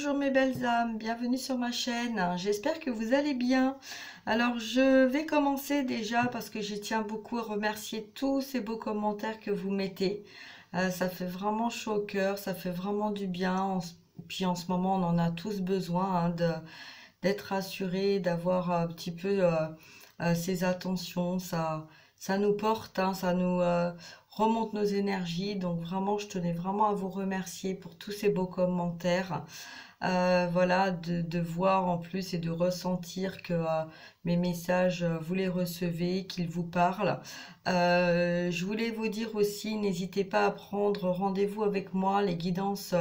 Bonjour mes belles âmes, bienvenue sur ma chaîne, j'espère que vous allez bien. Alors je vais commencer déjà parce que je tiens beaucoup à remercier tous ces beaux commentaires que vous mettez. Ça fait vraiment chaud au cœur, ça fait vraiment du bien. Puis en ce moment on en a tous besoin d'être rassurés, d'avoir un petit peu ces attentions. Ça nous porte, ça nous remonte nos énergies. Donc vraiment je tenais vraiment à vous remercier pour tous ces beaux commentaires. Voilà, de voir en plus et de ressentir que mes messages, vous les recevez, qu'ils vous parlent. Je voulais vous dire aussi, n'hésitez pas à prendre rendez-vous avec moi. Les guidances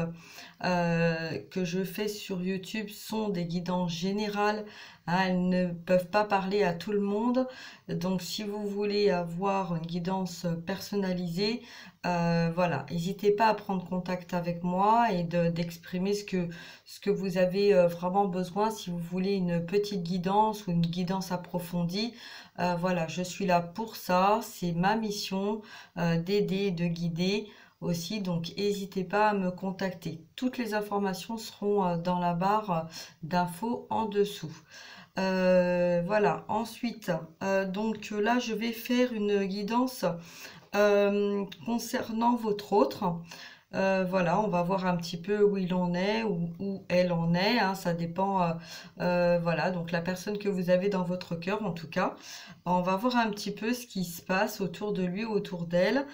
que je fais sur YouTube sont des guidances générales. Elles ne peuvent pas parler à tout le monde. Donc si vous voulez avoir une guidance personnalisée, voilà, n'hésitez pas à prendre contact avec moi et d'exprimer ce que vous avez vraiment besoin. Si vous voulez une petite guidance ou une guidance approfondie, voilà, je suis là pour ça. C'est ma mission d'aider et de guider aussi. Donc n'hésitez pas à me contacter. Toutes les informations seront dans la barre d'infos en dessous. Voilà, ensuite, donc là je vais faire une guidance concernant votre autre. Voilà, on va voir un petit peu où il en est, où elle en est, ça dépend, voilà, donc la personne que vous avez dans votre cœur en tout cas. On va voir un petit peu ce qui se passe autour de lui, autour d'elle.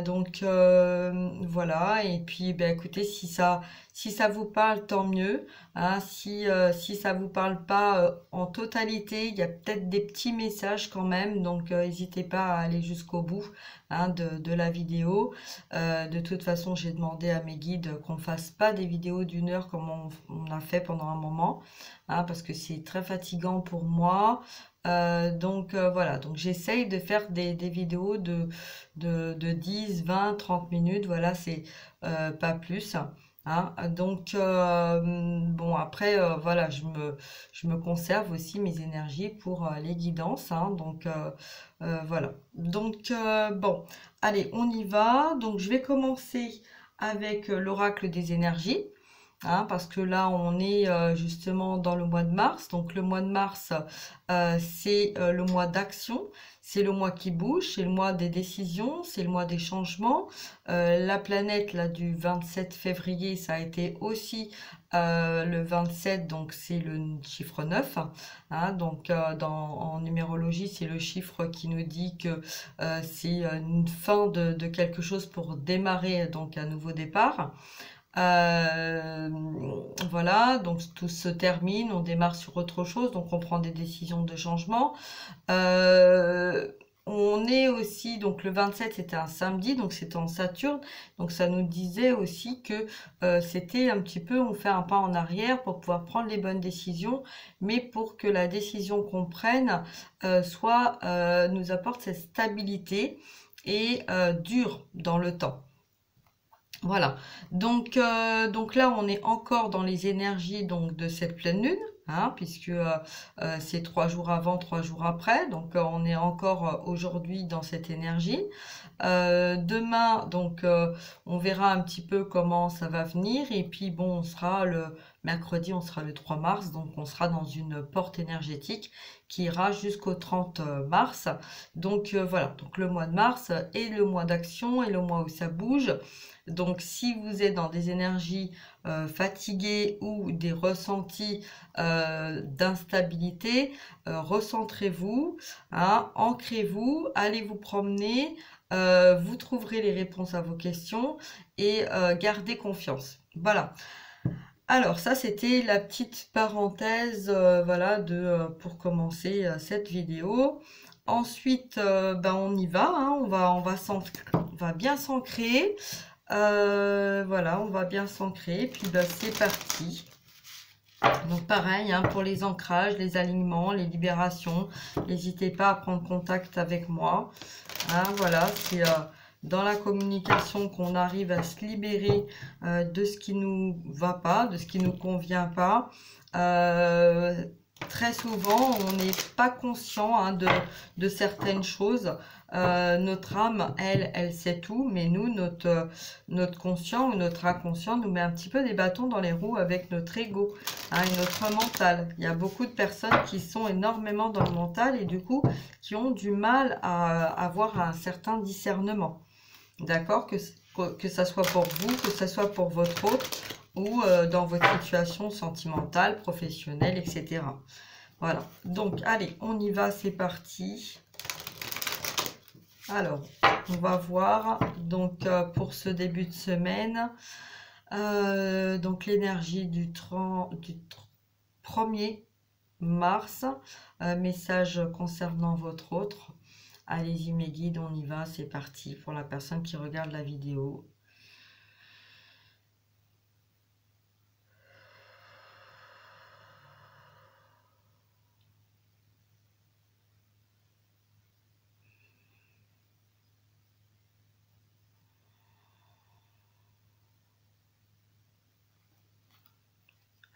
Donc voilà, et puis ben, écoutez, si ça vous parle, tant mieux. Si ça vous parle pas en totalité, il y a peut-être des petits messages quand même, donc n'hésitez pas à aller jusqu'au bout de la vidéo. De toute façon, j'ai demandé à mes guides qu'on fasse pas des vidéos d'1 heure comme on a fait pendant un moment, parce que c'est très fatigant pour moi. Donc voilà, donc j'essaye de faire des vidéos de 10, 20, 30 minutes, voilà, c'est pas plus. Donc bon, après voilà, je me conserve aussi mes énergies pour les guidances, donc voilà. Donc bon, allez, on y va. Donc je vais commencer avec l'oracle des énergies. Parce que là on est justement dans le mois de mars. Donc le mois de mars, c'est le mois d'action, c'est le mois qui bouge, c'est le mois des décisions, c'est le mois des changements. La planète là du 27 février, ça a été aussi le 27, donc c'est le chiffre 9, donc en numérologie c'est le chiffre qui nous dit que c'est une fin de quelque chose pour démarrer, donc un nouveau départ. Voilà, donc tout se termine, on démarre sur autre chose, donc on prend des décisions de changement. On est aussi, donc le 27 c'était un samedi, donc c'était en Saturne, donc ça nous disait aussi que c'était un petit peu, on fait un pas en arrière pour pouvoir prendre les bonnes décisions, mais pour que la décision qu'on prenne nous apporte cette stabilité et dure dans le temps. Voilà, donc là on est encore dans les énergies donc de cette pleine lune, puisque c'est 3 jours avant, 3 jours après, donc on est encore aujourd'hui dans cette énergie. Demain, donc on verra un petit peu comment ça va venir, et puis bon, on sera le mercredi, on sera le 3 mars, donc on sera dans une porte énergétique qui ira jusqu'au 30 mars. Donc voilà, donc le mois de mars est le mois d'action et le mois où ça bouge. Donc si vous êtes dans des énergies fatiguées ou des ressentis d'instabilité, recentrez-vous, ancrez-vous, allez vous promener, vous trouverez les réponses à vos questions et gardez confiance. Voilà. Alors ça c'était la petite parenthèse, voilà, pour commencer cette vidéo. Ensuite, ben, on y va, on va bien s'ancrer. Voilà, on va bien s'ancrer, puis ben, c'est parti. Donc pareil, pour les ancrages, les alignements, les libérations, n'hésitez pas à prendre contact avec moi. Voilà, c'est dans la communication qu'on arrive à se libérer de ce qui nous va pas, de ce qui nous convient pas. Très souvent, on n'est pas conscient de certaines choses. Notre âme, elle sait tout, mais nous, notre conscient ou notre inconscient nous met un petit peu des bâtons dans les roues avec notre ego, hein, et notre mental. Il y a beaucoup de personnes qui sont énormément dans le mental et du coup, qui ont du mal à avoir un certain discernement. D'accord, que ça soit pour vous, que ça soit pour votre autre, ou dans votre situation sentimentale, professionnelle, etc. Voilà, donc allez, on y va, c'est parti. Alors, on va voir, donc pour ce début de semaine, donc l'énergie du 1er mars, message concernant votre autre. Allez-y mes guides, on y va, c'est parti pour la personne qui regarde la vidéo.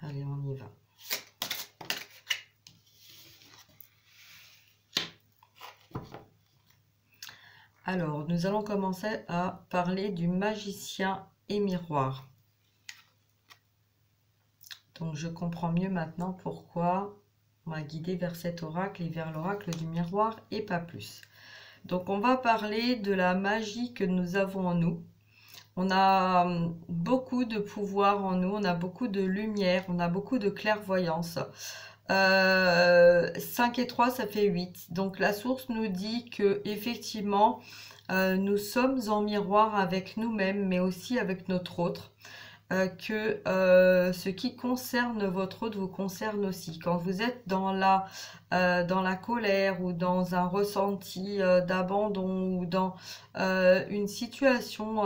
Allez, on y va. Alors, nous allons commencer à parler du magicien et miroir. Donc, je comprends mieux maintenant pourquoi on m'a guidé vers cet oracle et vers l'oracle du miroir et pas plus. Donc, on va parler de la magie que nous avons en nous. On a beaucoup de pouvoir en nous, on a beaucoup de lumière, on a beaucoup de clairvoyance. 5 et 3, ça fait 8. Donc la source nous dit que effectivement, nous sommes en miroir avec nous-mêmes, mais aussi avec notre autre. Que ce qui concerne votre autre vous concerne aussi. Quand vous êtes dans la colère ou dans un ressenti d'abandon ou dans une situation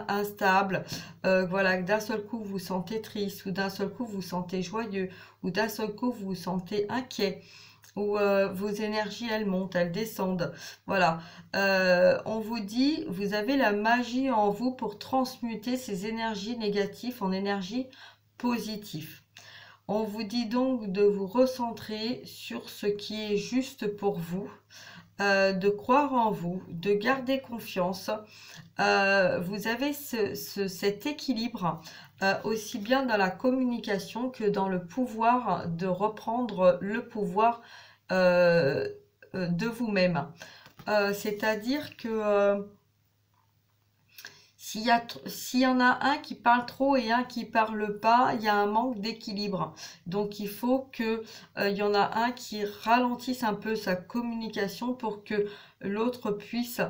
instable, voilà, que d'un seul coup vous vous sentez triste ou d'un seul coup vous vous sentez joyeux ou d'un seul coup vous vous sentez inquiet, où vos énergies elles montent, elles descendent. Voilà, on vous dit, vous avez la magie en vous pour transmuter ces énergies négatives en énergie positive. On vous dit donc de vous recentrer sur ce qui est juste pour vous, de croire en vous, de garder confiance. Vous avez cet équilibre aussi bien dans la communication que dans le pouvoir de reprendre le pouvoir de vous-même. C'est-à-dire que s'il y en a un qui parle trop et un qui parle pas, il y a un manque d'équilibre. Donc il faut que il y en a un qui ralentisse un peu sa communication pour que l'autre puisse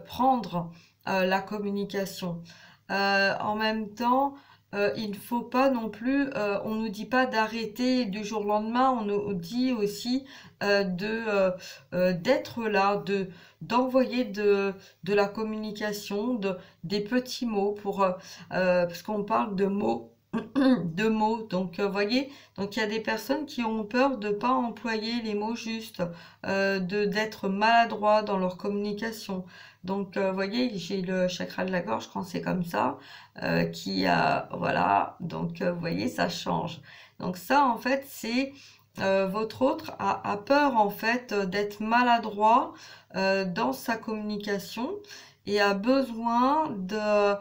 prendre la communication. En même temps, il ne faut pas non plus, on nous dit pas d'arrêter du jour au lendemain, on nous dit aussi d'être là, d'envoyer de la communication, des petits mots parce qu'on parle de mots. De mots, donc voyez, donc il y a des personnes qui ont peur de pas employer les mots justes, d'être maladroit dans leur communication. Donc voyez, j'ai le chakra de la gorge quand c'est comme ça, qui a, voilà, donc vous voyez, ça change. Donc ça en fait c'est votre autre a peur en fait d'être maladroit dans sa communication et a besoin de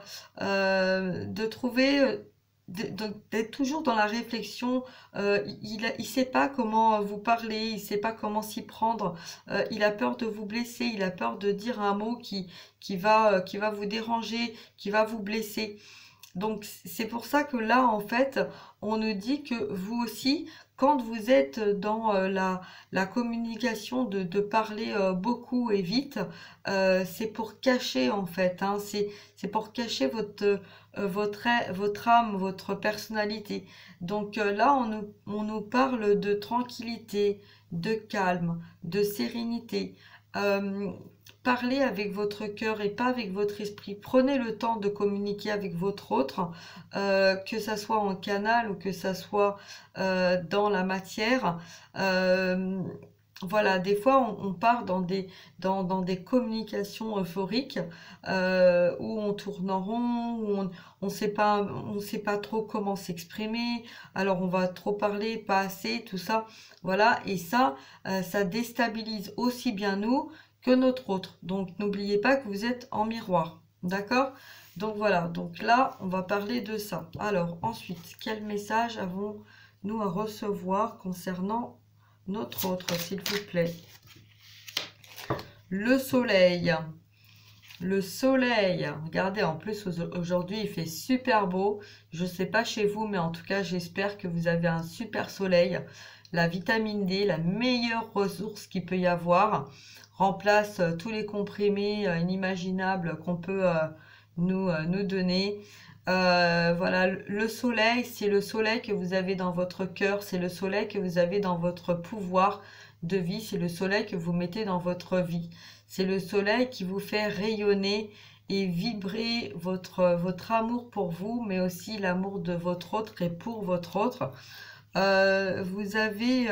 trouver, d'être toujours dans la réflexion. Il sait pas comment vous parler, il sait pas comment s'y prendre, il a peur de vous blesser, il a peur de dire un mot qui va vous déranger, qui va vous blesser. Donc c'est pour ça que là en fait on nous dit que vous aussi quand vous êtes dans la communication de parler beaucoup et vite, c'est pour cacher en fait, hein, c'est pour cacher votre âme, votre personnalité. Donc là on nous parle de tranquillité, de calme, de sérénité. Euh, Parlez avec votre cœur et pas avec votre esprit. Prenez le temps de communiquer avec votre autre, que ça soit en canal ou que ça soit dans la matière. Voilà, des fois on part dans des communications euphoriques où on tourne en rond, où on sait pas trop comment s'exprimer. Alors on va trop parler, pas assez, tout ça. Voilà, et ça déstabilise aussi bien nous que notre autre. Donc, n'oubliez pas que vous êtes en miroir. D'accord? Donc, voilà. Donc là, on va parler de ça. Alors, ensuite, quel message avons-nous à recevoir concernant notre autre, s'il vous plaît? Le soleil. Le soleil. Regardez, en plus, aujourd'hui, il fait super beau. Je ne sais pas chez vous, mais en tout cas, j'espère que vous avez un super soleil. La vitamine D, la meilleure ressource qu'il peut y avoir, remplace tous les comprimés inimaginables qu'on peut nous donner. Voilà, le soleil, c'est le soleil que vous avez dans votre cœur, c'est le soleil que vous avez dans votre pouvoir de vie, c'est le soleil que vous mettez dans votre vie. C'est le soleil qui vous fait rayonner et vibrer votre amour pour vous, mais aussi l'amour de votre autre et pour votre autre. Vous avez,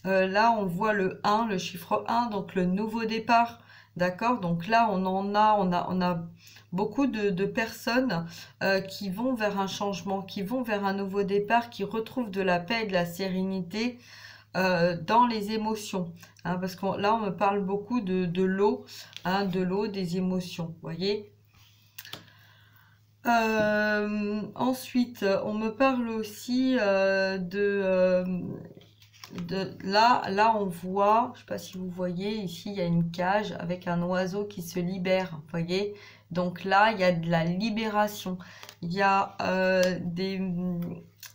là on voit le 1, le chiffre 1, donc le nouveau départ. D'accord? Donc là on a beaucoup de personnes qui vont vers un changement, qui vont vers un nouveau départ, qui retrouvent de la paix et de la sérénité dans les émotions, hein, parce que là on me parle beaucoup de l'eau, hein, de l'eau, des émotions, voyez. Ensuite, on me parle aussi là on voit, je sais pas si vous voyez, ici il y a une cage avec un oiseau qui se libère, voyez. Donc là il y a de la libération, il y a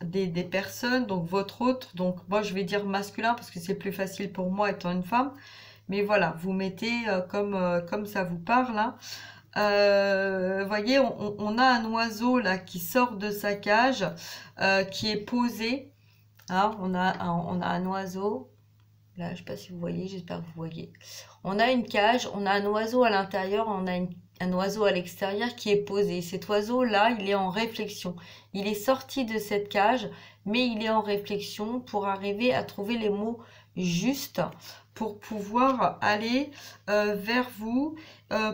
des personnes, donc votre autre, donc moi je vais dire masculin parce que c'est plus facile pour moi étant une femme, mais voilà, vous mettez comme ça vous parle, hein. Voyez, on a un oiseau là qui sort de sa cage, qui est posé, hein, on a un oiseau, là je sais pas si vous voyez, j'espère que vous voyez. On a une cage, on a un oiseau à l'intérieur, on a un oiseau à l'extérieur qui est posé. Cet oiseau-là, il est en réflexion. Il est sorti de cette cage, mais il est en réflexion pour arriver à trouver les mots justes pour pouvoir aller vers vous,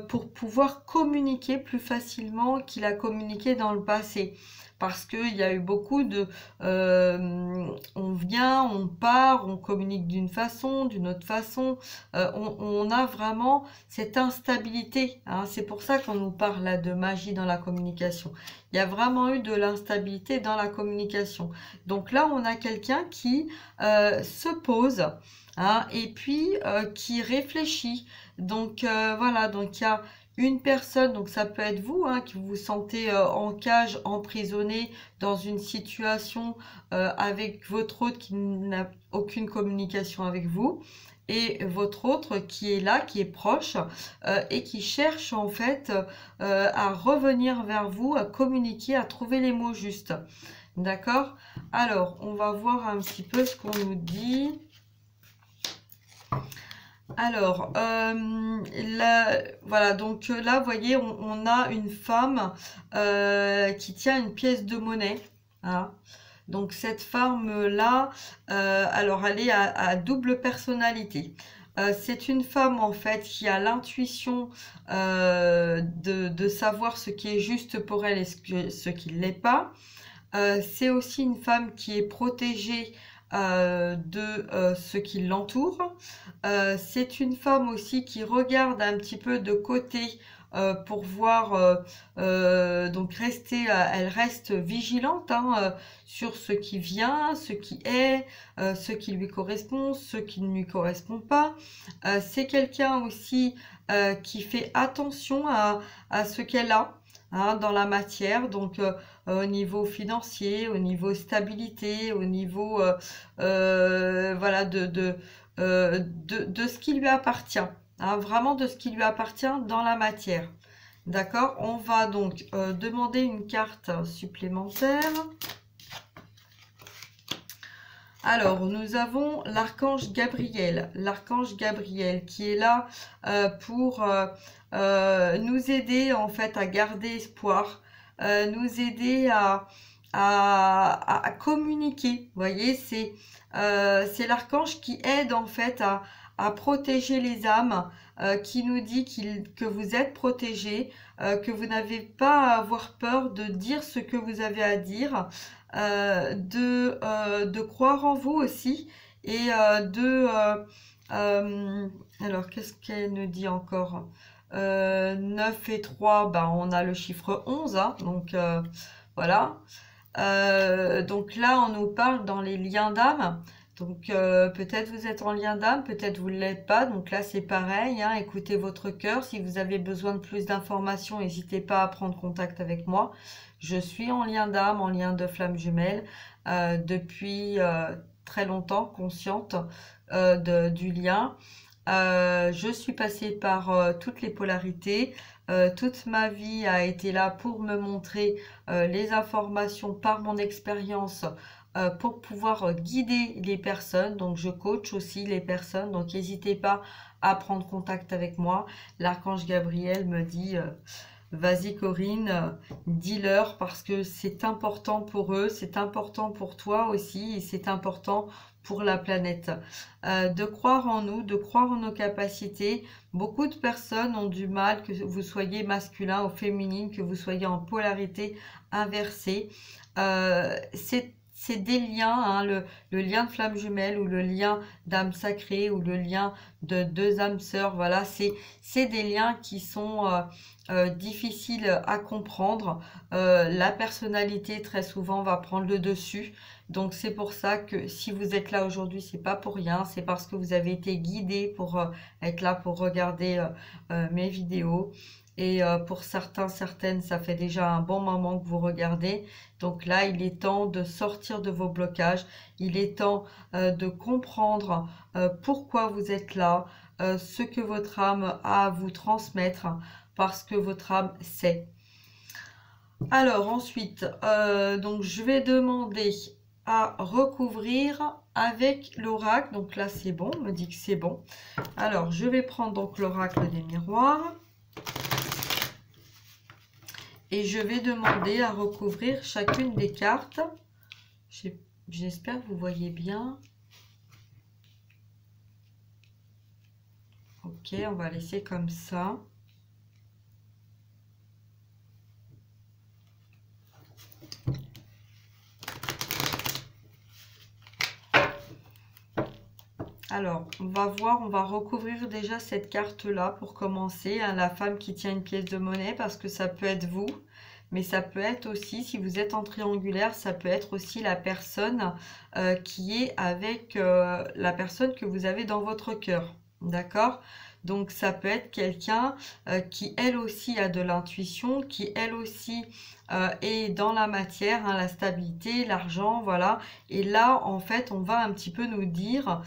pour pouvoir communiquer plus facilement qu'il a communiqué dans le passé. Parce qu'il y a eu beaucoup de... on vient, on part, on communique d'une façon, d'une autre façon. On a vraiment cette instabilité, hein. C'est pour ça qu'on nous parle là de magie dans la communication. Il y a vraiment eu de l'instabilité dans la communication. Donc là, on a quelqu'un qui se pose, hein, et puis qui réfléchit. Donc voilà, donc il y a une personne, donc ça peut être vous, hein, qui vous sentez en cage, emprisonné dans une situation avec votre autre qui n'a aucune communication avec vous, et votre autre qui est là, qui est proche et qui cherche en fait à revenir vers vous, à communiquer, à trouver les mots justes. D'accord? Alors, on va voir un petit peu ce qu'on nous dit. Alors, voilà, donc là, vous voyez, on a une femme qui tient une pièce de monnaie, hein. Donc, cette femme-là, alors, elle est à double personnalité. C'est une femme, en fait, qui a l'intuition de savoir ce qui est juste pour elle et ce qui ne l'est pas. C'est aussi une femme qui est protégée de ce qui l'entoure. C'est une femme aussi qui regarde un petit peu de côté pour voir, donc elle reste vigilante, hein, sur ce qui vient, ce qui est, ce qui lui correspond, ce qui ne lui correspond pas. C'est quelqu'un aussi qui fait attention à ce qu'elle a, hein, dans la matière, donc au niveau financier, au niveau stabilité, au niveau voilà, de ce qui lui appartient, hein, vraiment de ce qui lui appartient dans la matière. D'accord? On va donc demander une carte supplémentaire. Alors, nous avons l'archange Gabriel qui est là pour nous aider en fait à garder espoir, nous aider à communiquer. Vous voyez, c'est l'archange qui aide en fait à protéger les âmes, qui nous dit que vous êtes protégés, que vous n'avez pas à avoir peur de dire ce que vous avez à dire, de croire en vous aussi, et Euh, alors, qu'est-ce qu'elle nous dit encore? 9 et 3, ben, on a le chiffre 11, hein, donc voilà. Donc là, on nous parle dans les liens d'âme. Donc peut-être vous êtes en lien d'âme, peut-être vous ne l'êtes pas. Donc là, c'est pareil, hein, écoutez votre cœur. Si vous avez besoin de plus d'informations, n'hésitez pas à prendre contact avec moi. Je suis en lien d'âme, en lien de flamme jumelle, depuis très longtemps, consciente du lien. Je suis passée par toutes les polarités. Toute ma vie a été là pour me montrer les informations par mon expérience pour pouvoir guider les personnes. Donc je coach aussi les personnes. Donc n'hésitez pas à prendre contact avec moi. L'archange Gabriel me dit vas-y Corinne, dis-leur parce que c'est important pour eux, c'est important pour toi aussi et c'est important pour la planète. De croire en nous, de croire en nos capacités. Beaucoup de personnes ont du mal, que vous soyez masculin ou féminine, que vous soyez en polarité inversée. C'est des liens, hein, le lien de flamme jumelle ou le lien d'âme sacrée ou le lien de deux âmes sœurs. Voilà, c'est des liens qui sont difficiles à comprendre. La personnalité très souvent va prendre le dessus. Donc c'est pour ça que si vous êtes là aujourd'hui, c'est pas pour rien, c'est parce que vous avez été guidé pour être là pour regarder mes vidéos. Et pour certains, certaines, ça fait déjà un bon moment que vous regardez. Donc là, il est temps de sortir de vos blocages. Il est temps de comprendre pourquoi vous êtes là, ce que votre âme a à vous transmettre, parce que votre âme sait. Alors ensuite, donc je vais demander à recouvrir avec l'oracle. Donc là, c'est bon, on me dit que c'est bon. Alors, je vais prendre donc l'oracle des miroirs. Et je vais demander à recouvrir chacune des cartes. J'espère que vous voyez bien. Ok, on va laisser comme ça. Alors, on va voir, on va recouvrir déjà cette carte-là pour commencer, hein, la femme qui tient une pièce de monnaie, parce que ça peut être vous, mais ça peut être aussi, si vous êtes en triangulaire, ça peut être aussi la personne qui est avec la personne que vous avez dans votre cœur, d'accord? Donc, ça peut être quelqu'un qui, elle aussi, a de l'intuition, qui, elle aussi, est dans la matière, hein, la stabilité, l'argent, voilà. Et là, en fait, on va un petit peu nous dire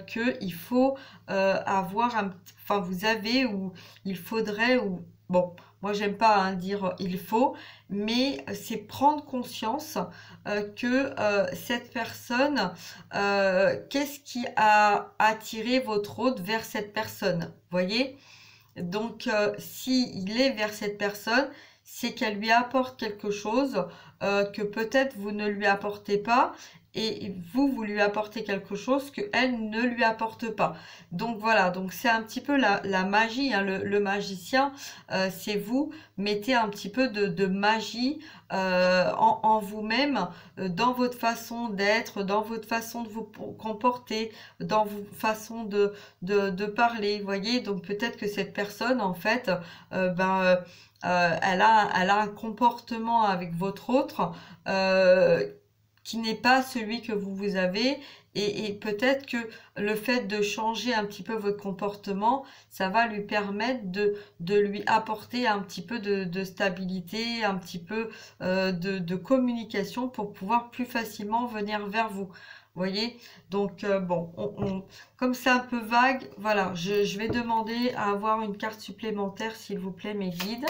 qu'il faut avoir enfin vous avez ou il faudrait ou bon moi j'aime pas hein, dire il faut mais c'est prendre conscience que cette personne qu'est-ce qui a attiré votre hôte vers cette personne, voyez, donc si il est vers cette personne c'est qu'elle lui apporte quelque chose que peut-être vous ne lui apportez pas et vous lui apportez quelque chose qu'elle ne lui apporte pas. Donc voilà, donc c'est un petit peu la magie, hein, le magicien, c'est vous, mettez un petit peu de magie en vous-même, dans votre façon d'être, dans votre façon de vous comporter, dans votre façon de parler, vous voyez, donc peut-être que cette personne, en fait, elle a un comportement avec votre autre qui n'est pas celui que vous avez et peut-être que le fait de changer un petit peu votre comportement, ça va lui permettre de lui apporter un petit peu de stabilité, un petit peu de communication pour pouvoir plus facilement venir vers vous. Vous voyez, donc bon, comme c'est un peu vague, voilà, je vais demander à avoir une carte supplémentaire, s'il vous plaît, mes guides,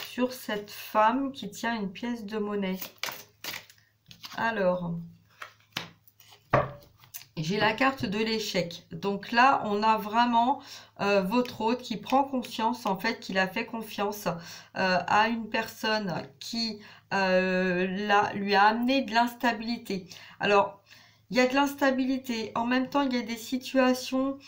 sur cette femme qui tient une pièce de monnaie. Alors, j'ai la carte de l'échec. Donc là, on a vraiment votre hôte qui prend conscience, en fait, qu'il a fait confiance à une personne qui lui a amené de l'instabilité. Alors, il y a de l'instabilité. En même temps, il y a des situations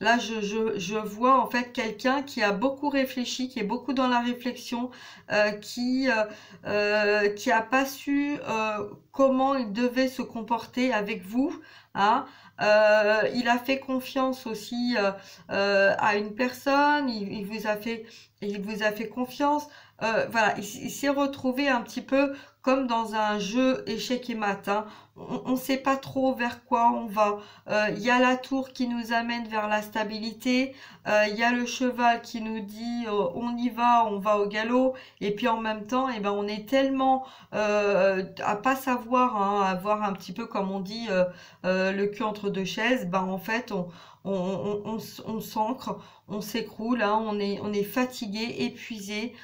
Là, je vois en fait quelqu'un qui a beaucoup réfléchi, qui est beaucoup dans la réflexion, qui a pas su comment il devait se comporter avec vous, hein. Il a fait confiance aussi à une personne, il vous a fait confiance. Voilà, il s'est retrouvé un petit peu comme dans un jeu échec et mat, hein. On ne sait pas trop vers quoi on va. Il y a la tour qui nous amène vers la stabilité. Il y a le cheval qui nous dit on y va, on va au galop. Et puis en même temps, eh ben, on est tellement à pas savoir, hein, à voir un petit peu comme on dit le cul entre deux chaises. Ben, en fait, on s'ancre, on s'écroule, hein, on est fatigué, épuisé.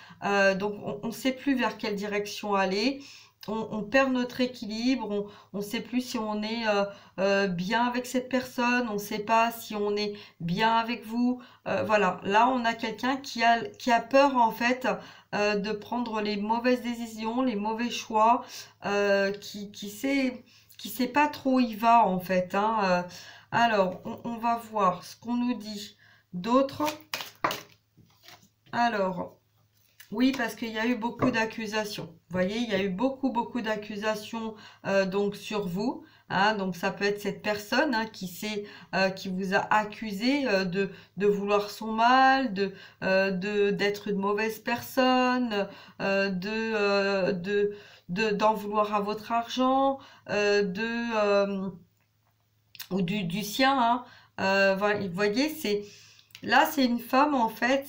Donc on ne sait plus vers quelle direction aller. On perd notre équilibre, on ne sait plus si on est bien avec cette personne, on ne sait pas si on est bien avec vous. Voilà, là on a quelqu'un qui a peur en fait de prendre les mauvaises décisions, les mauvais choix, qui sait pas trop où il va en fait, hein. Alors, on va voir ce qu'on nous dit d'autres. Alors, oui, parce qu'il y a eu beaucoup d'accusations. Vous voyez, il y a eu beaucoup d'accusations donc sur vous. Hein, donc ça peut être cette personne hein, qui vous a accusé de vouloir son mal, d'être une mauvaise personne, d'en vouloir à votre argent, ou du sien. Hein. Voilà, vous voyez, c'est une femme en fait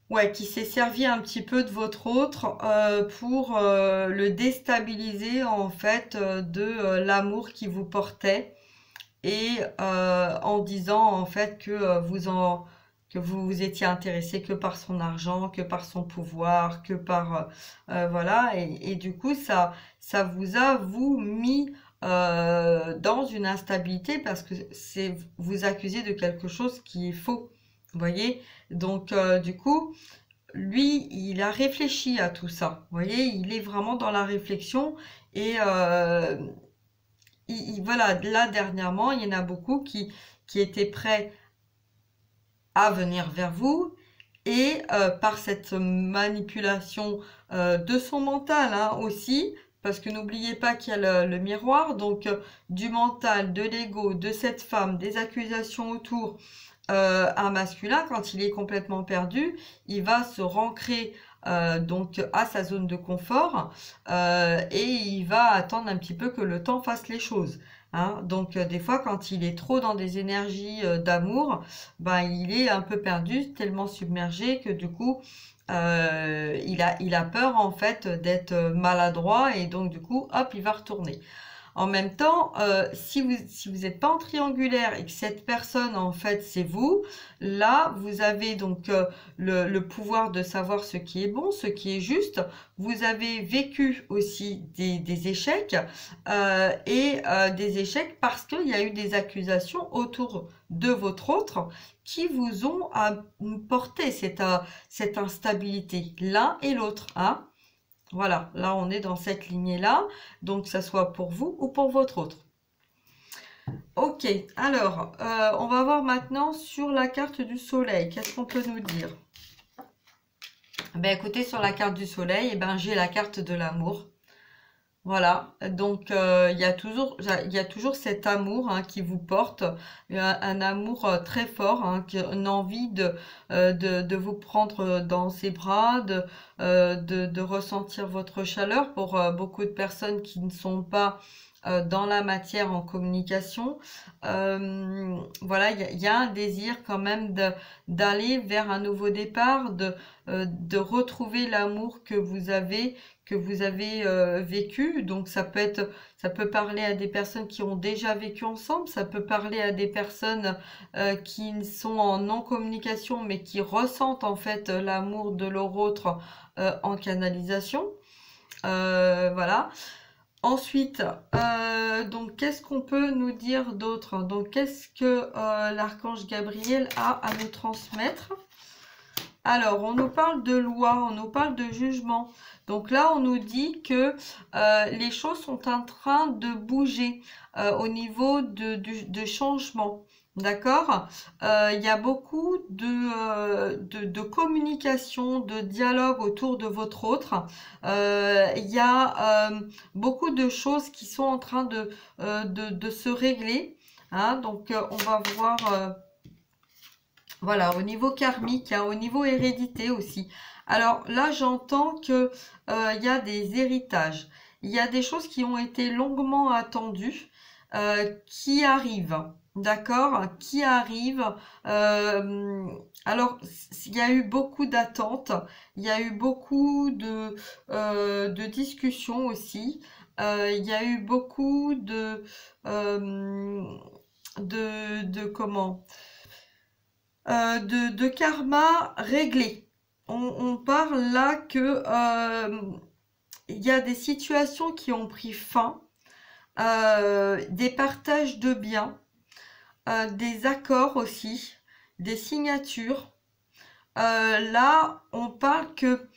ouais, qui s'est servi un petit peu de votre autre pour le déstabiliser en fait de l'amour qu'il vous portait et en disant en fait que vous vous étiez intéressé que par son argent, que par son pouvoir, que par voilà et du coup ça vous a vous mis dans une instabilité parce que c'est vous accusez de quelque chose qui est faux. Vous voyez? Donc, du coup, lui, il a réfléchi à tout ça. Vous voyez, il est vraiment dans la réflexion. Et voilà, là, dernièrement, il y en a beaucoup qui étaient prêts à venir vers vous. Et par cette manipulation de son mental hein, aussi, parce que n'oubliez pas qu'il y a le miroir, donc du mental, de l'ego, de cette femme, des accusations autour, un masculin, quand il est complètement perdu, il va se rancrer donc à sa zone de confort et il va attendre un petit peu que le temps fasse les choses. Hein. Donc des fois, quand il est trop dans des énergies d'amour, ben, il est un peu perdu, tellement submergé que du coup, il a peur en fait d'être maladroit et donc du coup, hop, il va retourner. En même temps, si vous n'êtes pas en triangulaire et que cette personne, en fait, c'est vous, là, vous avez donc le pouvoir de savoir ce qui est bon, ce qui est juste. Vous avez vécu aussi des échecs et des échecs parce qu'il y a eu des accusations autour de votre autre qui vous ont porté cette instabilité, l'un et l'autre, hein. Voilà, là on est dans cette lignée-là, donc que ça soit pour vous ou pour votre autre. Ok, alors on va voir maintenant sur la carte du soleil, qu'est-ce qu'on peut nous dire? Ben écoutez, sur la carte du soleil, eh ben, j'ai la carte de l'amour. Voilà, donc il y a toujours cet amour hein, qui vous porte, un amour très fort, hein, une envie de vous prendre dans ses bras, de ressentir votre chaleur pour beaucoup de personnes qui ne sont pas dans la matière en communication. Voilà, il y a un désir quand même d'aller vers un nouveau départ, de retrouver l'amour que vous avez vécu. Donc ça peut parler à des personnes qui ont déjà vécu ensemble, ça peut parler à des personnes qui sont en non-communication mais qui ressentent en fait l'amour de leur autre en canalisation. Voilà. Ensuite, donc qu'est-ce qu'on peut nous dire d'autre? Donc qu'est-ce que l'archange Gabriel a à nous transmettre? Alors, on nous parle de loi, on nous parle de jugement. Donc là, on nous dit que les choses sont en train de bouger au niveau de changement. D'accord? Il y a beaucoup de communication, de dialogue autour de votre autre. Il y a beaucoup de choses qui sont en train de se régler. Hein. Donc, on va voir... voilà, au niveau karmique, hein, au niveau hérédité aussi. Alors là, j'entends que il y a des héritages. Il y a des choses qui ont été longuement attendues, qui arrivent. D'accord? Qui arrivent. Alors, il y a eu beaucoup d'attentes. Il y a eu beaucoup de discussions aussi. Il y a eu beaucoup euh, de comment? De karma réglé. On parle là que il y a des situations qui ont pris fin, des partages de biens, des accords aussi, des signatures. Là, on parle que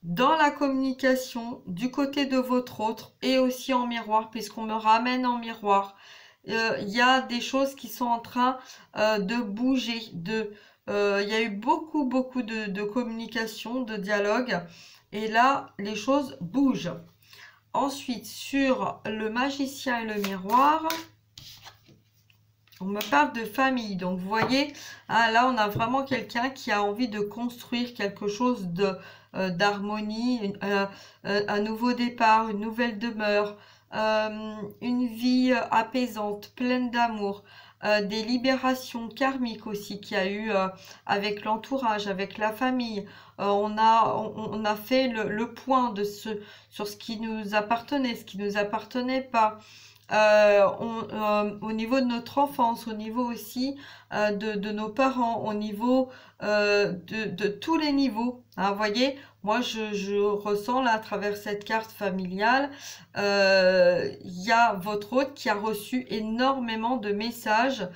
dans la communication, du côté de votre autre et aussi en miroir, puisqu'on me ramène en miroir, il y a des choses qui sont en train de bouger. Il y a eu beaucoup de communication, de dialogue. Et là, les choses bougent. Ensuite, sur le magicien et le miroir, on me parle de famille. Donc, vous voyez, hein, là, on a vraiment quelqu'un qui a envie de construire quelque chose d'harmonie, un nouveau départ, une nouvelle demeure, une vie apaisante, pleine d'amour, des libérations karmiques aussi qu'il y a eu avec l'entourage, avec la famille. On a fait le point sur ce qui nous appartenait, ce qui nous appartenait pas. Au niveau de notre enfance, au niveau aussi de nos parents, au niveau de tous les niveaux. Hein, vous voyez, moi je ressens là à travers cette carte familiale, il y a votre hôte qui a reçu énormément de messages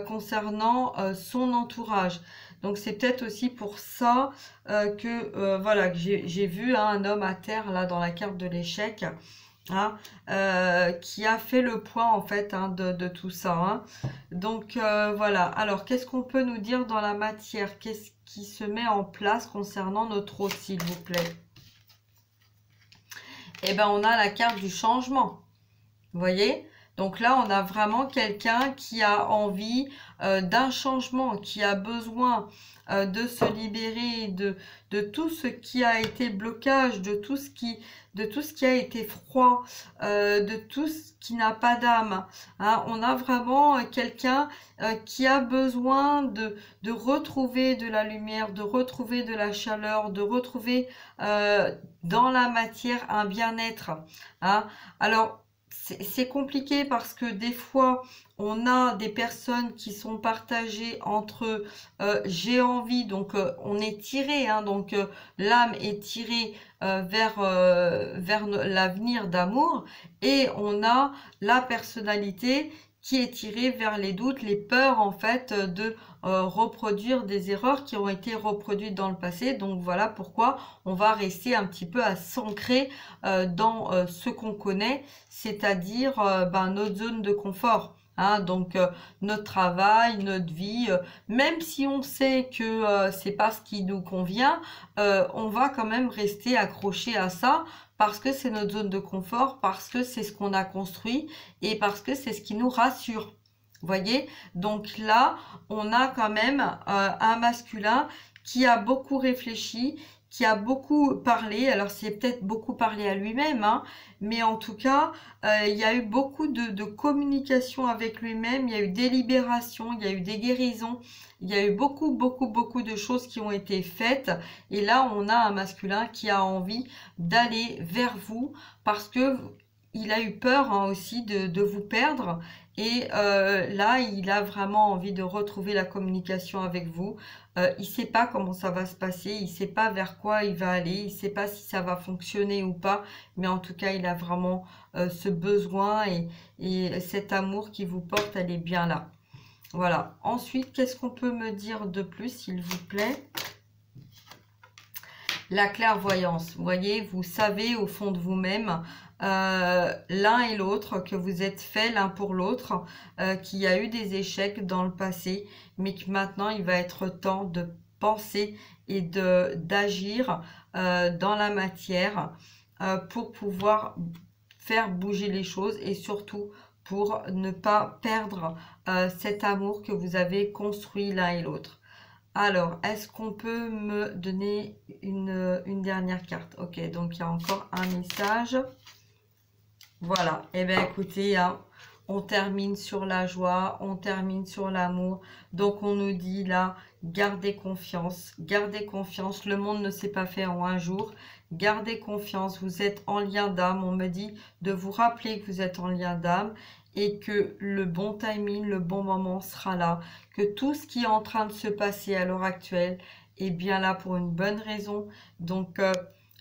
concernant son entourage. Donc c'est peut-être aussi pour ça voilà, que j'ai vu hein, un homme à terre là dans la carte de l'échec. Hein, qui a fait le point en fait hein, de tout ça. Hein. Donc voilà. Alors qu'est-ce qu'on peut nous dire dans la matière? Qu'est-ce qui se met en place concernant notre hôte, s'il vous plaît? Eh bien, on a la carte du changement. Vous voyez? Donc là, on a vraiment quelqu'un qui a envie d'un changement, qui a besoin de se libérer de tout ce qui a été blocage, de tout ce qui a été froid, de tout ce qui n'a pas d'âme. Hein. On a vraiment quelqu'un qui a besoin de retrouver de la lumière, de retrouver de la chaleur, de retrouver dans la matière un bien-être. Hein. Alors, c'est compliqué parce que des fois, on a des personnes qui sont partagées entre j'ai envie, donc on est tiré, hein, donc l'âme est tirée vers l'avenir d'amour, et on a la personnalité qui est tirée vers les doutes, les peurs en fait de reproduire des erreurs qui ont été reproduites dans le passé. Donc voilà pourquoi on va rester un petit peu à s'ancrer dans ce qu'on connaît, c'est-à-dire notre zone de confort. Hein, donc notre travail, notre vie, même si on sait que c'est pas ce qui nous convient, on va quand même rester accroché à ça parce que c'est notre zone de confort, parce que c'est ce qu'on a construit et parce que c'est ce qui nous rassure. Vous voyez? Donc là, on a quand même un masculin qui a beaucoup réfléchi, qui a beaucoup parlé. Alors c'est peut-être beaucoup parlé à lui-même, hein, mais en tout cas, il y a eu beaucoup de communication avec lui-même, il y a eu des libérations, il y a eu des guérisons, il y a eu beaucoup de choses qui ont été faites. Et là, on a un masculin qui a envie d'aller vers vous parce que il a eu peur hein, aussi de vous perdre. Et là, il a vraiment envie de retrouver la communication avec vous. Il ne sait pas comment ça va se passer, il ne sait pas vers quoi il va aller, il ne sait pas si ça va fonctionner ou pas. Mais en tout cas, il a vraiment ce besoin et cet amour qui vous porte, elle est bien là. Voilà. Ensuite, qu'est-ce qu'on peut me dire de plus, s'il vous plaît? la clairvoyance. Vous voyez, vous savez au fond de vous-même, l'un et l'autre, que vous êtes fait l'un pour l'autre, qu'il y a eu des échecs dans le passé, mais que maintenant il va être temps de penser et d'agir dans la matière pour pouvoir faire bouger les choses et surtout pour ne pas perdre cet amour que vous avez construit l'un et l'autre. Alors, est-ce qu'on peut me donner une dernière carte? Ok, donc il y a encore un message. Voilà, et bien écoutez, hein, on termine sur la joie, on termine sur l'amour. Donc on nous dit là, gardez confiance, le monde ne s'est pas fait en un jour. Gardez confiance, vous êtes en lien d'âme. On me dit de vous rappeler que vous êtes en lien d'âme et que le bon timing, le bon moment sera là. Que tout ce qui est en train de se passer à l'heure actuelle est bien là pour une bonne raison. Donc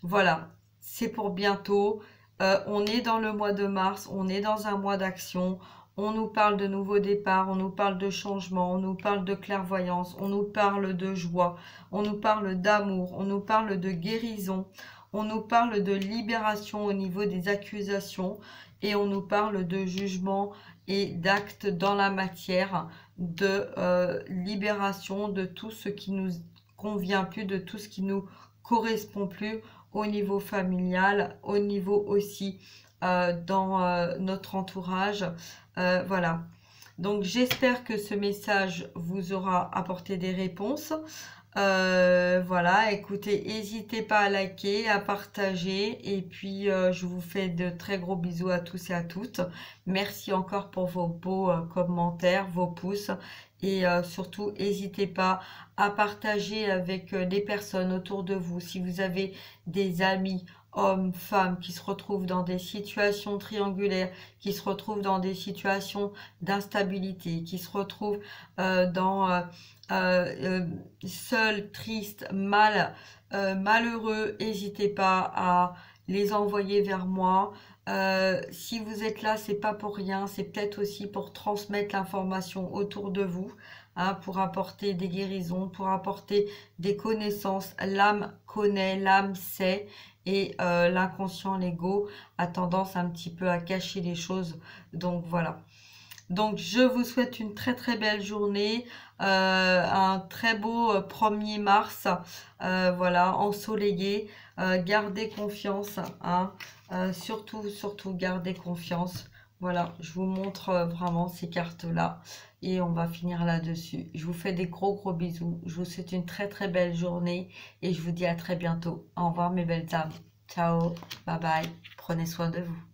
voilà, c'est pour bientôt. On est dans le mois de mars, on est dans un mois d'action. On nous parle de nouveaux départs, on nous parle de changement, on nous parle de clairvoyance, on nous parle de joie, on nous parle d'amour, on nous parle de guérison, on nous parle de libération au niveau des accusations et on nous parle de jugement et d'actes dans la matière, de libération de tout ce qui nous convient plus, de tout ce qui nous correspond plus au niveau familial, au niveau aussi dans notre entourage. Voilà. Donc j'espère que ce message vous aura apporté des réponses. Voilà, écoutez, n'hésitez pas à liker, à partager et puis je vous fais de très gros bisous à tous et à toutes. Merci encore pour vos beaux commentaires, vos pouces et surtout n'hésitez pas à partager avec les personnes autour de vous. Si vous avez des amis, hommes, femmes qui se retrouvent dans des situations triangulaires, qui se retrouvent dans des situations d'instabilité, qui se retrouvent seuls, tristes, malheureux, n'hésitez pas à les envoyer vers moi. Si vous êtes là, c'est pas pour rien, c'est peut-être aussi pour transmettre l'information autour de vous, hein, pour apporter des guérisons, pour apporter des connaissances. L'âme connaît, l'âme sait, et l'inconscient, l'ego, a tendance un petit peu à cacher les choses. Donc voilà. Donc je vous souhaite une très très belle journée, un très beau 1er mars, voilà, ensoleillé. Gardez confiance, hein, surtout gardez confiance. Voilà, je vous montre vraiment ces cartes-là et on va finir là-dessus. Je vous fais des gros bisous, je vous souhaite une très très belle journée et je vous dis à très bientôt. Au revoir mes belles âmes, ciao, bye bye, prenez soin de vous.